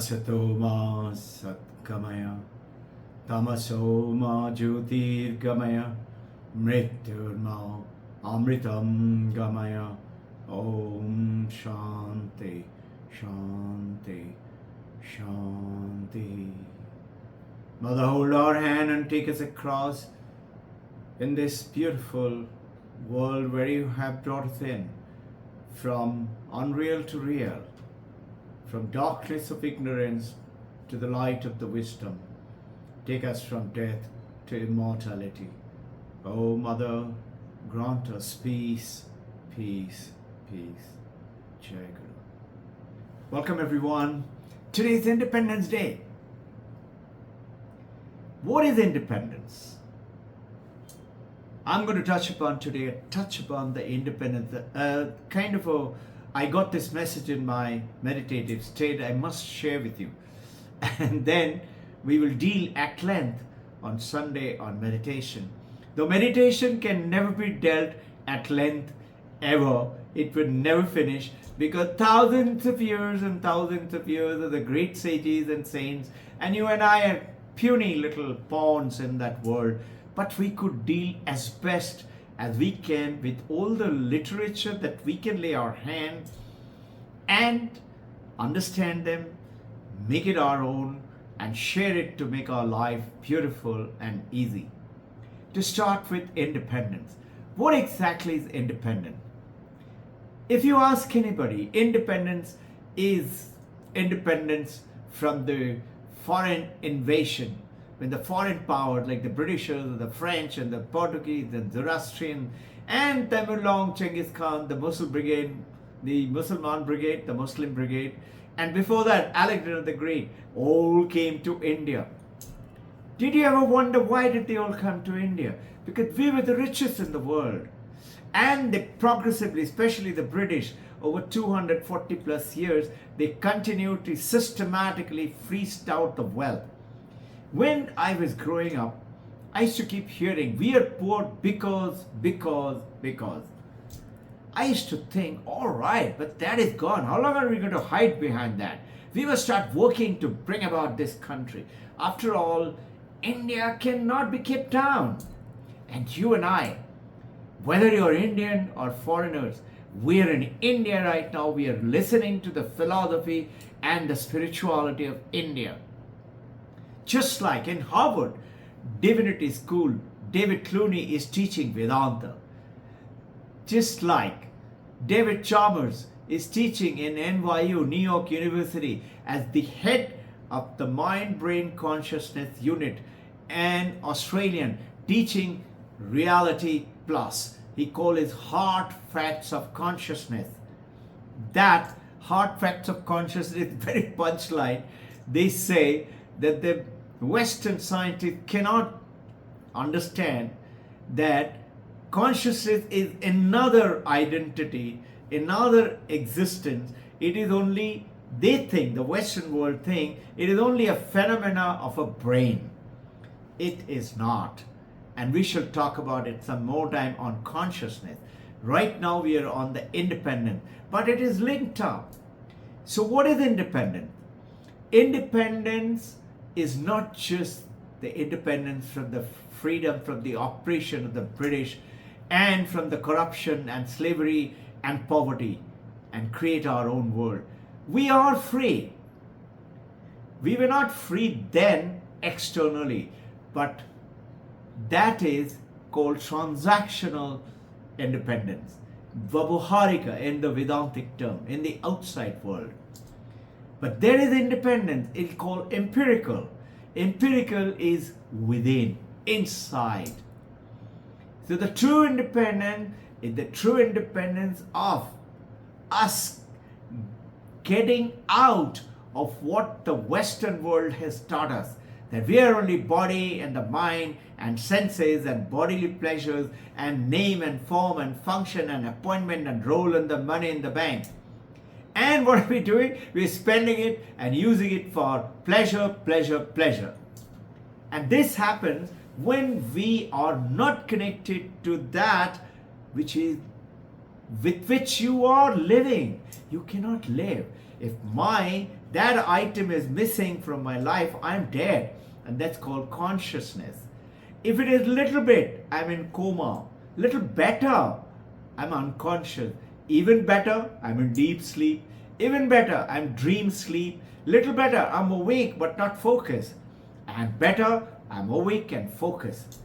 Asato ma satkamaya, tamaso ma jyotirgamaya, mrityurma amritam gamaya. Om Shanti, Shanti, Shanti. Mother, hold our hand and take us across in this beautiful world where you have brought us in, from unreal to real, from darkness of ignorance to the light of the wisdom. Take us from death to immortality. O Mother, grant us peace, peace, peace. Jai Guru. Welcome everyone. Today is Independence Day. What is independence? I'm going to touch upon the independence. I got this message in my meditative state I must share with you. And then we will deal at length on Sunday on meditation. Though meditation can never be dealt at length ever, it will never finish, because thousands of years and thousands of years of the great sages and saints, and you and I are puny little pawns in that world, but we could deal as best as we can with all the literature that we can lay our hand and understand them, make it our own, and share it to make our life beautiful and easy. To start with independence. What exactly is independence? If you ask anybody, independence is independence from the foreign invasion, when the foreign powers like the Britishers, the French and the Portuguese and Zoroastrian and Temurlong, Genghis Khan, the Muslim Brigade, the Muslim Brigade, and before that Alexander the Great, all came to India. Did you ever wonder why did they all come to India? Because we were the richest in the world. And they progressively, especially the British, over 240 plus years, they continued to systematically freeze out the wealth. When I was growing up, I used to keep hearing, we are poor because. I used to think, all right, but that is gone. How long are we going to hide behind that? We must start working to bring about this country. After all, India cannot be kept down. And you and I, whether you're Indian or foreigners, we are in India right now. We are listening to the philosophy and the spirituality of India. Just like in Harvard Divinity School, David Clooney is teaching Vedanta. Just like David Chalmers is teaching in NYU, New York University, as the head of the Mind-Brain Consciousness Unit, and Australian teaching Reality Plus. He calls it Hard Facts of Consciousness. That Hard Facts of Consciousness is very punchline. They say that the Western scientists cannot understand that consciousness is another identity, another existence. It is only, they think, the Western world think, it is only a phenomena of a brain. It is not. And we shall talk about it some more time on consciousness. Right now we are on the independent, but it is linked up. So what is independent? Independence is not just the independence from the freedom from the oppression of the British and from the corruption and slavery and poverty, and create our own world. We are free. We were not free then externally, but that is called transactional independence, Vabhuharika in the Vedantic term, in the outside world. But there is independence, it's called empirical. Empirical is within, inside. So the true independence is the true independence of us getting out of what the Western world has taught us, that we are only body and the mind and senses and bodily pleasures and name and form and function and appointment and role and the money in the bank. And what are we doing? We're spending it and using it for pleasure, pleasure, pleasure. And this happens when we are not connected to that which is with which you are living. You cannot live. If my that item is missing from my life, I'm dead. And that's called consciousness. If it is little bit, I'm in coma. Little better, I'm unconscious. Even better, I'm in deep sleep. Even better, I'm dream sleep. Little better, I'm awake but not focused. And better, I'm awake and focused.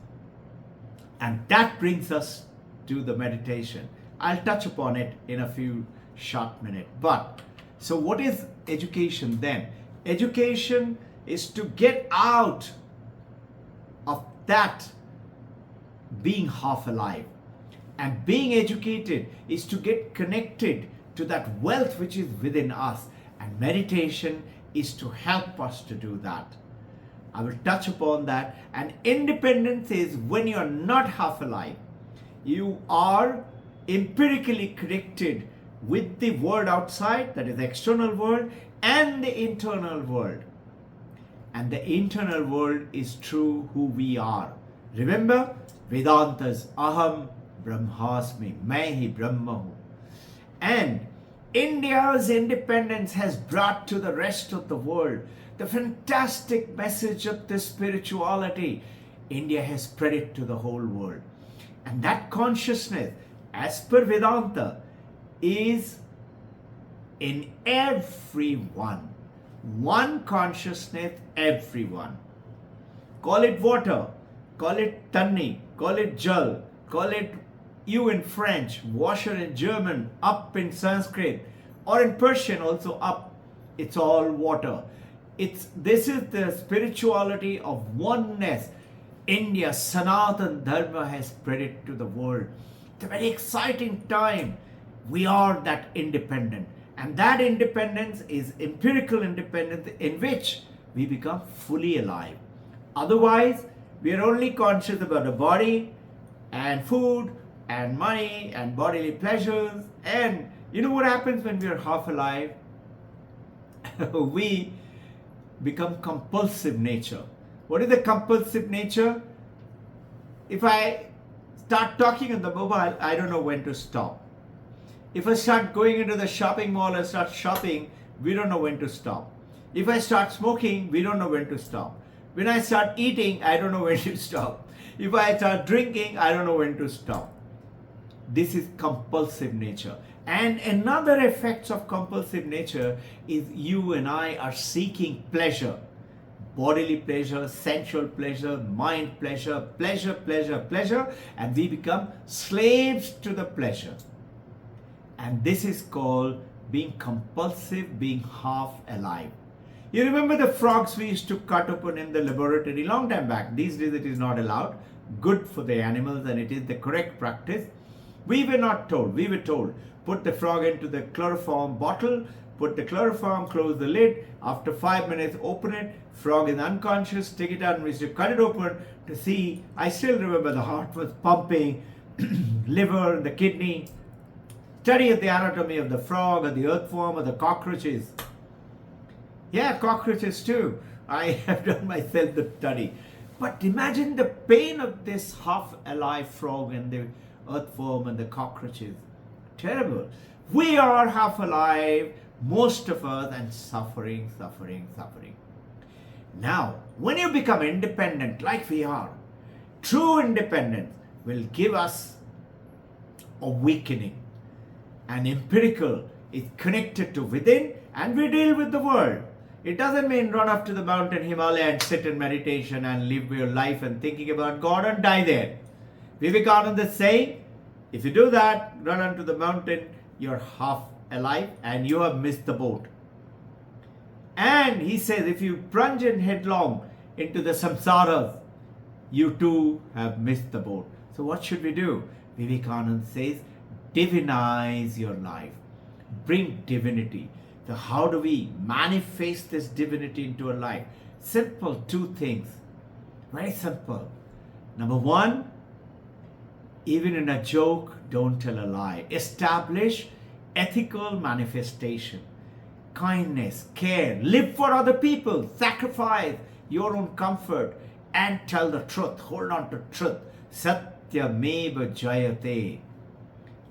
And that brings us to the meditation. I'll touch upon it in a few short minutes. But, so what is education then? Education is to get out of that being half alive. And being educated is to get connected to that wealth which is within us. And meditation is to help us to do that. I will touch upon that. And independence is when you are not half alive. You are empirically connected with the world outside, that is the external world, and the internal world. And the internal world is true who we are. Remember, Vedanta's Aham Brahmasmi, Main Hi Brahma Hu. And India's independence has brought to the rest of the world the fantastic message of the spirituality. India has spread it to the whole world. And that consciousness, as per Vedanta, is in everyone. One consciousness, everyone. Call it water, call it tanni, call it jal, call it you in French, washer in German, up in Sanskrit, or in Persian also up. It's all water. This is the spirituality of oneness. India, Sanatan Dharma has spread it to the world. It's a very exciting time. We are that independent. And that independence is empirical independence in which we become fully alive. Otherwise, we are only conscious about the body and food and money and bodily pleasures. And you know what happens when we are half alive? We become compulsive nature. What is the compulsive nature? If I start talking on the mobile, I don't know when to stop. If I start going into the shopping mall and start shopping, we don't know when to stop. If I start smoking, we don't know when to stop. When I start eating, I don't know when to stop. If I start drinking, I don't know when to stop. This is compulsive nature. And another effect of compulsive nature is you and I are seeking pleasure. Bodily pleasure, sensual pleasure, mind pleasure, pleasure, pleasure, pleasure. And we become slaves to the pleasure. And this is called being compulsive, being half alive. You remember the frogs we used to cut open in the laboratory long time back. These days it is not allowed. Good for the animals and it is the correct practice. We were not told. We were told, put the frog into the chloroform bottle, put the chloroform, close the lid. After 5 minutes, open it. Frog is unconscious. Take it out and we used to cut it open to see. I still remember the heart was pumping, liver, the kidney. Study of the anatomy of the frog or the earthworm or the cockroaches. Yeah, cockroaches too. I have done myself the study. But imagine the pain of this half-alive frog and the earthworm and the cockroaches. Terrible. We are half-alive, most of us, and suffering, suffering, suffering. Now, when you become independent like we are, true independence will give us awakening. And empirical is connected to within and we deal with the world. It doesn't mean run up to the mountain Himalaya and sit in meditation and live your life and thinking about God and die there. Vivekananda is saying, if you do that, run onto the mountain, you're half alive and you have missed the boat. And he says, if you plunge in headlong into the samsaras, you too have missed the boat. So what should we do? Vivekananda says, divinize your life. Bring divinity. So how do we manifest this divinity into our life? Simple, two things. Very simple. Number one, even in a joke, don't tell a lie. Establish ethical manifestation. Kindness, care, live for other people, sacrifice your own comfort and tell the truth. Hold on to truth. Satyameva jayate.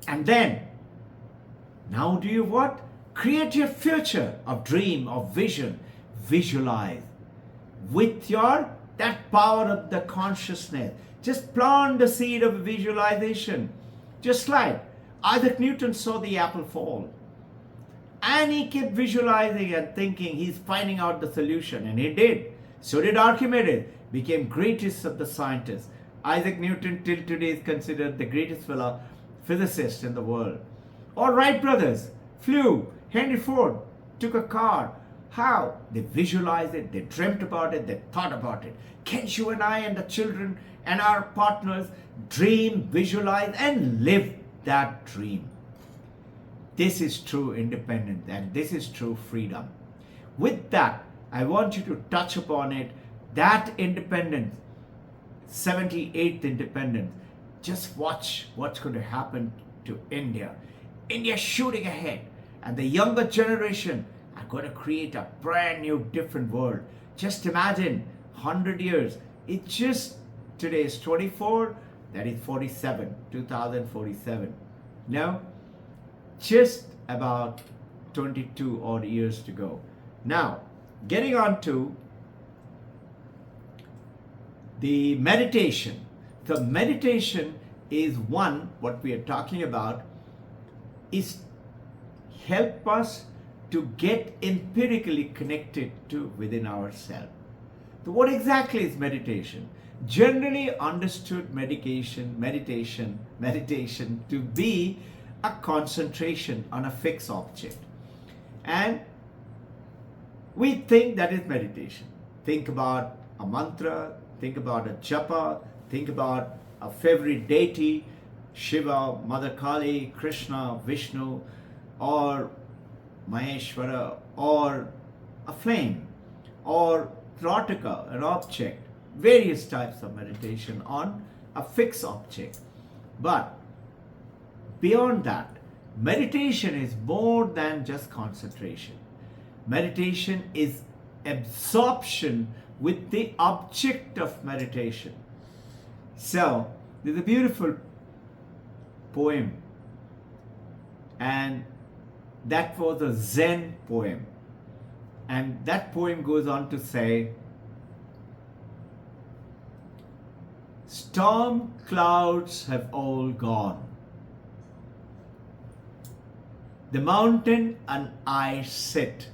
And then, now do you what? Create your future of dream, of vision. Visualize with your that power of the consciousness. Just plant the seed of visualization. Just like Isaac Newton saw the apple fall. And he kept visualizing and thinking he's finding out the solution. And he did. So did Archimedes. Became greatest of the scientists. Isaac Newton till today is considered the greatest fellow physicist in the world. All Wright brothers flew. Henry Ford took a car. How? They visualized it, they dreamt about it, they thought about it. Can you and I and the children and our partners dream, visualize, and live that dream? This is true independence and this is true freedom. With that, I want you to touch upon it. That independence, 78th independence, just watch what's going to happen to India. India shooting ahead, and the younger generation are going to create a brand new, different world. Just imagine 100 years. It's just, today is 24, that is 47, 2047. No? Just about 22 odd years to go. Now, getting on to the meditation. The meditation is one, what we are talking about, is help us to get empirically connected to within ourselves. So what exactly is meditation? Generally understood meditation to be a concentration on a fixed object. And we think that is meditation. Think about a mantra, think about a japa, think about a favorite deity, Shiva, Mother Kali, Krishna, Vishnu, or Maheshwara, or a flame, or Trataka, an object. Various types of meditation on a fixed object. But beyond that, meditation is more than just concentration. Meditation is absorption with the object of meditation. So, there's a beautiful poem, and that was a Zen poem. And that poem goes on to say, storm clouds have all gone. The mountain and I sit,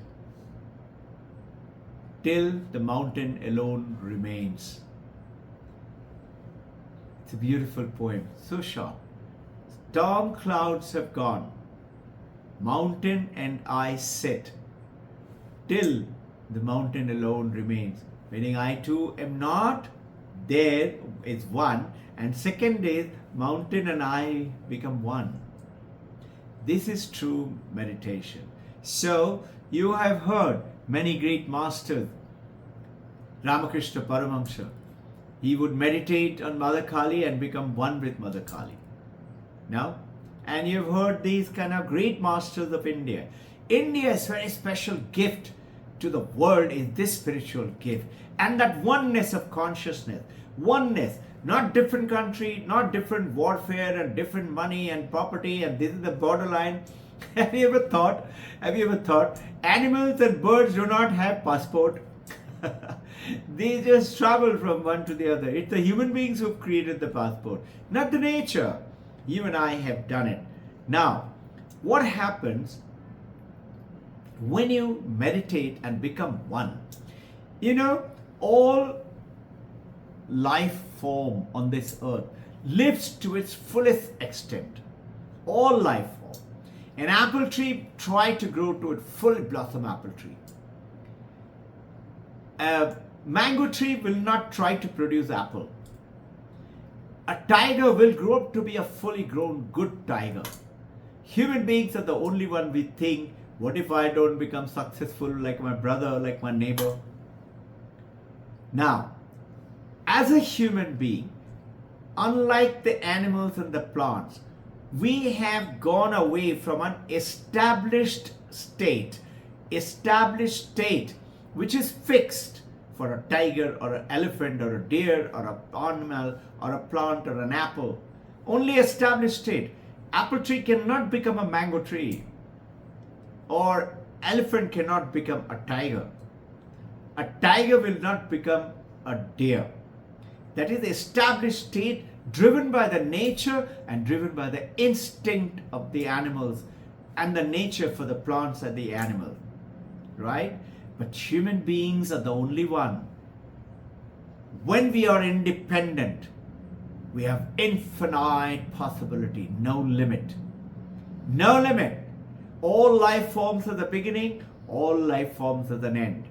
till the mountain alone remains. It's a beautiful poem, so short. Storm clouds have gone, mountain and I sit, till the mountain alone remains. Meaning I too am not, there is one, and second is mountain and I become one. This is true meditation. So you have heard many great masters. Ramakrishna Paramahamsa, he would meditate on Mother Kali and become one with Mother Kali. Now, and you've heard these kind of great masters of India. India's very special gift to the world is this spiritual gift, and that oneness of consciousness. Oneness, not different country, not different warfare and different money and property, and this is the borderline. Have you ever thought animals and birds do not have passport? They just travel from one to the other. It's the human beings who've created the passport, not the nature. You and I have done it. Now, what happens when you meditate and become one? You know, all life form on this earth lives to its fullest extent. All life form. An apple tree tried to grow to its full blossom apple tree. A mango tree will not try to produce apple. A tiger will grow up to be a fully grown good tiger. Human beings are the only one we think, what if I don't become successful like my brother, like my neighbor? Now, as a human being, unlike the animals and the plants, we have gone away from an established state which is fixed for a tiger or an elephant or a deer or an animal or a plant or an apple. Only established state. Apple tree cannot become a mango tree, or elephant cannot become a tiger. A tiger will not become a deer. That is the established state driven by the nature and driven by the instinct of the animals and the nature for the plants and the animals. Right? But human beings are the only one. When we are independent, we have infinite possibility, no limit. No limit. All life forms are the beginning, all life forms are the end.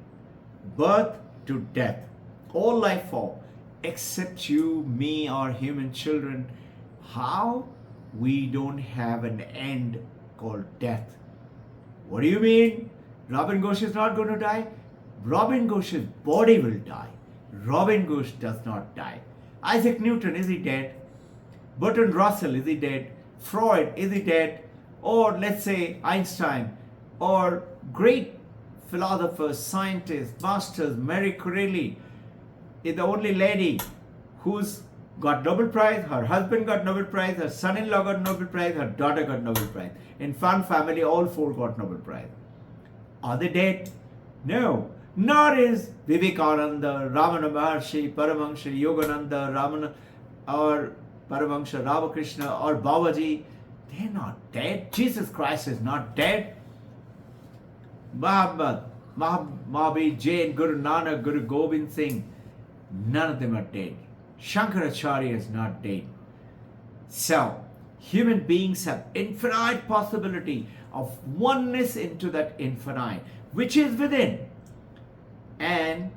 Birth to death. All life form, except you, me, or human children. How? We don't have an end called death. What do you mean? Robbin Ghosh is not going to die? Robbin Ghosh's body will die. Robbin Ghosh does not die. Isaac Newton, is he dead? Bertrand Russell, is he dead? Freud, is he dead? Or let's say Einstein, or great philosophers, scientists, masters, Marie Curie is the only lady who's got Nobel Prize, her husband got Nobel Prize, her son-in-law got Nobel Prize, her daughter got Nobel Prize. In Fun Family, all four got Nobel Prize. Are they dead? No. Nor is Vivekananda, Ramana Maharshi, Paramahansa Yogananda, Ramana, or Paramahansa Ramakrishna, or Babaji. They're not dead. Jesus Christ is not dead. Muhammad, Mahabir Jain, Guru Nanak, Guru Gobind Singh, none of them are dead. Shankaracharya is not dead. So, human beings have infinite possibility of oneness into that infinite, which is within. And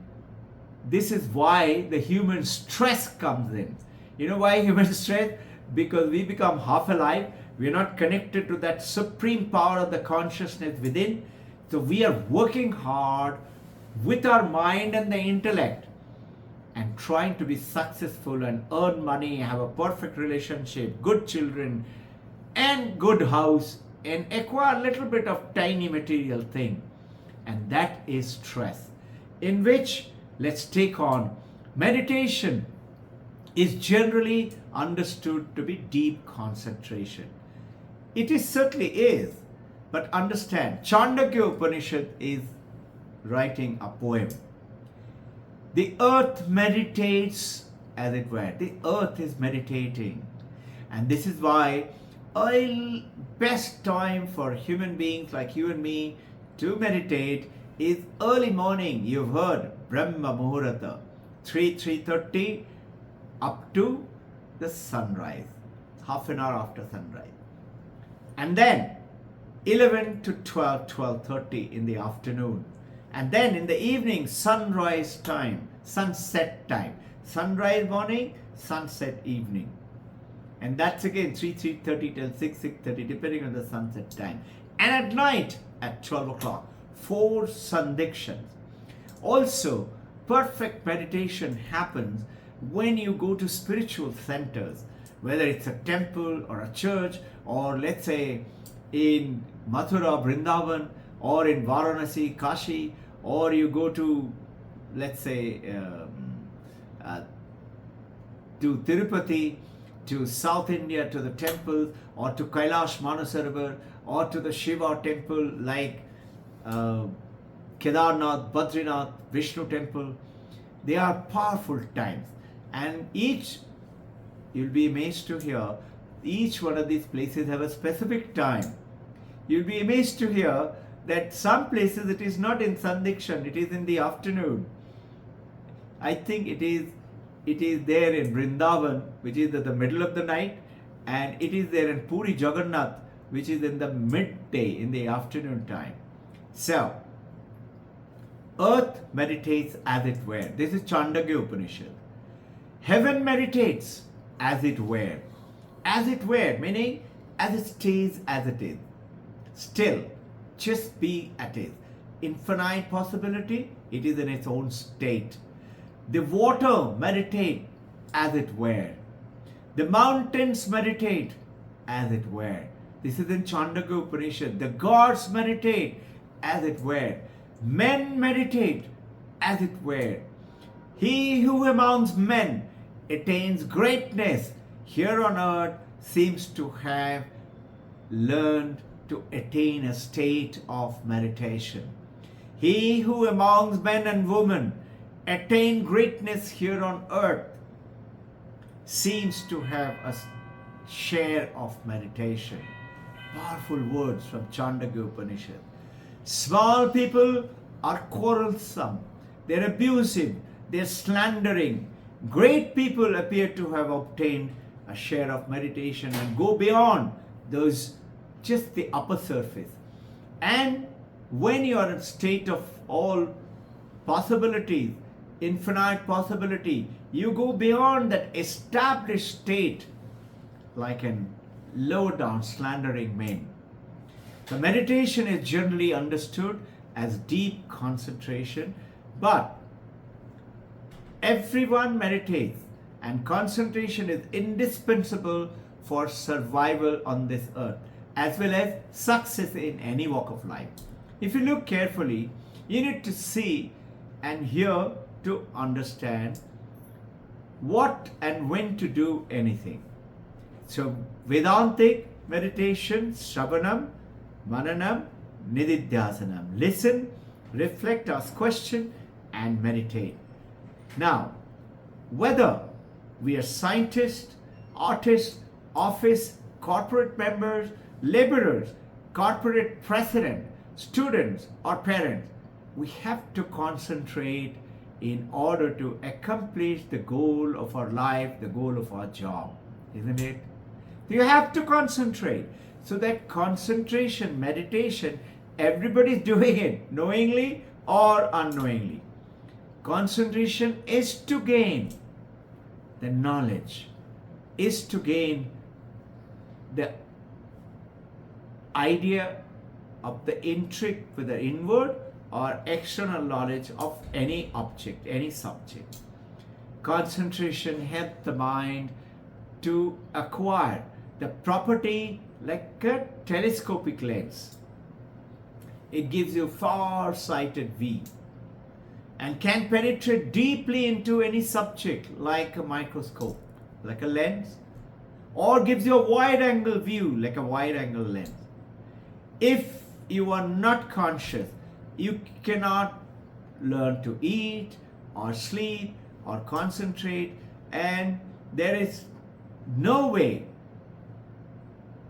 this is why the human stress comes in. You know why human stress? Because we become half alive. We are not connected to that supreme power of the consciousness within. So we are working hard with our mind and the intellect and trying to be successful and earn money, have a perfect relationship, good children, and good house, and acquire a little bit of tiny material thing. And that is stress, in which, let's take on, meditation is generally understood to be deep concentration. It is certainly is, but understand, Chandogya Upanishad is writing a poem. The earth meditates, as it were. The earth is meditating. And this is why best time for human beings like you and me to meditate is early morning. You've heard Brahma Muhurata, 3:30 up to the sunrise, half an hour after sunrise. And then 11 to 12, 12:30 in the afternoon. And then in the evening, sunrise time, sunset time. Sunrise morning, sunset evening. And that's again 3:30 till 6:30, depending on the sunset time. And at night, at 12 o'clock, 4 sandikshans. Also, perfect meditation happens when you go to spiritual centers, whether it's a temple or a church, or let's say in Mathura, Vrindavan, or in Varanasi, Kashi, or you go to, let's say, to Tirupati, to South India, to the temples, or to Kailash Manasarovar, or to the Shiva temple like Kedarnath, Badrinath, Vishnu temple. They are powerful times. And each, you'll be amazed to hear, each one of these places have a specific time. You'll be amazed to hear that some places it is not in Sandikshan, it is in the afternoon. I think it is there in Vrindavan, which is at the middle of the night, and it is there in Puri Jagannath, which is in the midday, in the afternoon time. So, earth meditates as it were. This is Chandogya Upanishad. Heaven meditates as it were. As it were, meaning as it stays as it is. Still, just be at it. Infinite possibility, it is in its own state. The water meditate as it were. The mountains meditate as it were. This is in Chandogya Upanishad. The gods meditate as it were. Men meditate as it were. He who amongst men attains greatness here on earth seems to have learned to attain a state of meditation. He who amongst men and women attain greatness here on earth seems to have a share of meditation. Powerful words from Chandogya Upanishad. Small people are quarrelsome, they're abusive, they're slandering. Great people appear to have obtained a share of meditation and go beyond those, just the upper surface. And when you are in a state of all possibilities, infinite possibility, you go beyond that established state like an low down slandering man. The meditation is generally understood as deep concentration, but everyone meditates, and concentration is indispensable for survival on this earth as well as success in any walk of life. If you look carefully, you need to see and hear to understand what and when to do anything. So Vedantic meditation, Shravanam, Mananam, Nididhyasanam. Listen, reflect, ask question and meditate. Now, whether we are scientists, artists, office, corporate members, laborers, corporate president, students or parents, we have to concentrate in order to accomplish the goal of our life, the goal of our job, isn't it? You have to concentrate. So that concentration, meditation, everybody's doing it, knowingly or unknowingly. Concentration is to gain the knowledge, is to gain the idea of the intrigue, whether inward or external knowledge of any object, any subject. Concentration helps the mind to acquire the property like a telescopic lens. It gives you far-sighted view and can penetrate deeply into any subject like a microscope, like a lens, or gives you a wide-angle view like a wide-angle lens. If you are not conscious, you cannot learn to eat or sleep or concentrate, and there is no way,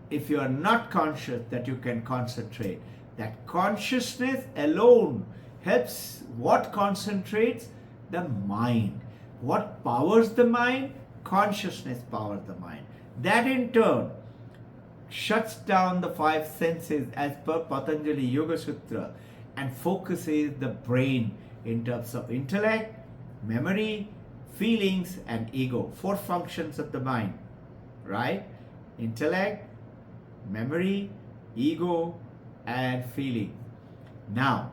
if you are not conscious, that you can concentrate. That consciousness alone helps. What concentrates? The mind. What powers the mind? Consciousness powers the mind. That in turn shuts down the five senses as per Patanjali Yoga Sutra and focuses the brain in terms of intellect, memory, feelings and ego. Four functions of the mind, right? Intellect, memory, ego and feeling. Now,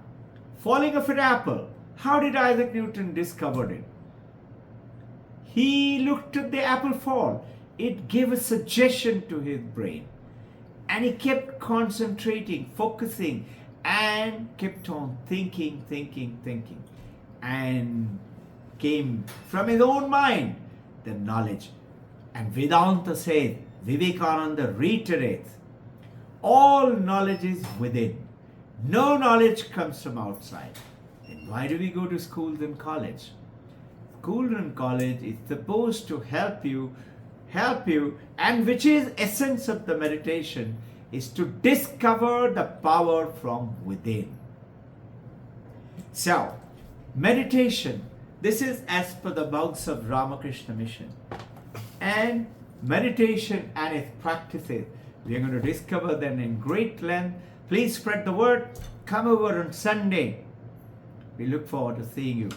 falling of an apple, how did Isaac Newton discover it? He looked at the apple fall. It gave a suggestion to his brain. And he kept concentrating, focusing, and kept on thinking. And came from his own mind the knowledge. And Vedanta says, Vivekananda reiterates, all knowledge is within. No knowledge comes from outside. Then why do we go to schools and college? School and college is supposed to help you, and which is essence of the meditation, is to discover the power from within. So, meditation, this is as per the monks of Ramakrishna Mission. And meditation and its practices, we are going to discover them in great length. Please spread the word. Come over on Sunday. We look forward to seeing you.